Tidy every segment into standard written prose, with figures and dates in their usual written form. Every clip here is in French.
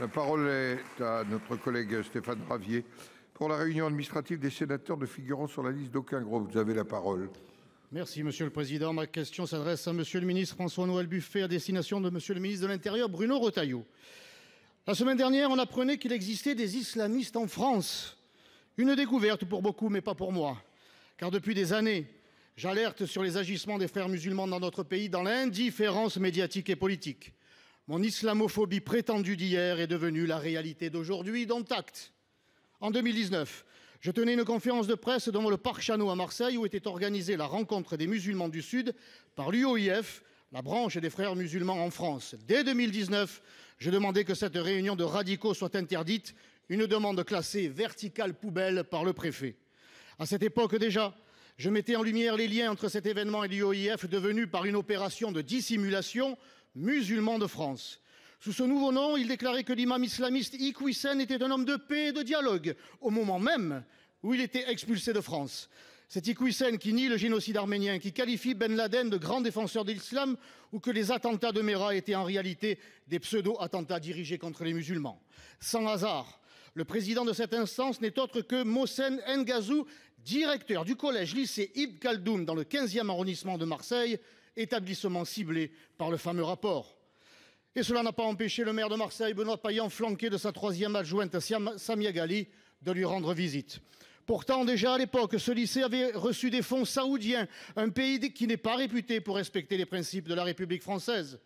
La parole est à notre collègue Stéphane Ravier pour la réunion administrative des sénateurs ne figurant sur la liste d'aucun groupe. Vous avez la parole. Merci Monsieur le Président. Ma question s'adresse à Monsieur le ministre François-Noël Buffet à destination de Monsieur le ministre de l'Intérieur Bruno Retailleau. La semaine dernière, on apprenait qu'il existait des islamistes en France. Une découverte pour beaucoup, mais pas pour moi. Car depuis des années, j'alerte sur les agissements des frères musulmans dans notre pays dans l'indifférence médiatique et politique. Mon islamophobie prétendue d'hier est devenue la réalité d'aujourd'hui, dont acte. En 2019, je tenais une conférence de presse devant le Parc Chano à Marseille où était organisée la rencontre des musulmans du Sud par l'UOIF, la branche des frères musulmans en France. Dès 2019, je demandais que cette réunion de radicaux soit interdite, une demande classée verticale poubelle par le préfet. À cette époque déjà, je mettais en lumière les liens entre cet événement et l'UOIF devenu par une opération de dissimulation Musulmans de France. Sous ce nouveau nom, il déclarait que l'imam islamiste Iqwisen était un homme de paix et de dialogue, au moment même où il était expulsé de France. Cet Iqwisen qui nie le génocide arménien, qui qualifie Ben Laden de grand défenseur de l'islam, ou que les attentats de Mera étaient en réalité des pseudo-attentats dirigés contre les musulmans. Sans hasard, le président de cette instance n'est autre que Mohsen Ngazou, directeur du collège-lycée Ibn Khaldoun dans le 15e arrondissement de Marseille, établissement ciblé par le fameux rapport. Et cela n'a pas empêché le maire de Marseille, Benoît Payan, flanqué de sa troisième adjointe Samia Ghali, de lui rendre visite. Pourtant, déjà à l'époque, ce lycée avait reçu des fonds saoudiens, un pays qui n'est pas réputé pour respecter les principes de la République française.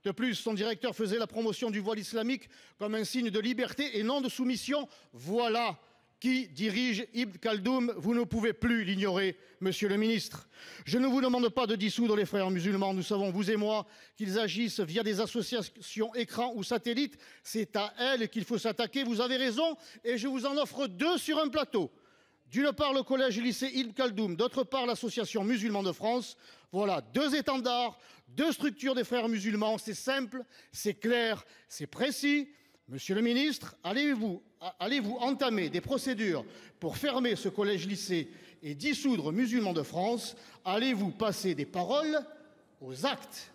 De plus, son directeur faisait la promotion du voile islamique comme un signe de liberté et non de soumission. Voilà qui dirige Ibn Khaldoun, vous ne pouvez plus l'ignorer, monsieur le ministre. Je ne vous demande pas de dissoudre les frères musulmans, nous savons, vous et moi, qu'ils agissent via des associations écrans ou satellites, c'est à elles qu'il faut s'attaquer, vous avez raison, et je vous en offre deux sur un plateau. D'une part, le collège-lycée Ibn Khaldoun, d'autre part, l'association musulmans de France. Voilà deux étendards, deux structures des frères musulmans, c'est simple, c'est clair, c'est précis. Monsieur le ministre, allez-vous entamer des procédures pour fermer ce collège-lycée et dissoudre Musulmans de France? Allez-vous passer des paroles aux actes?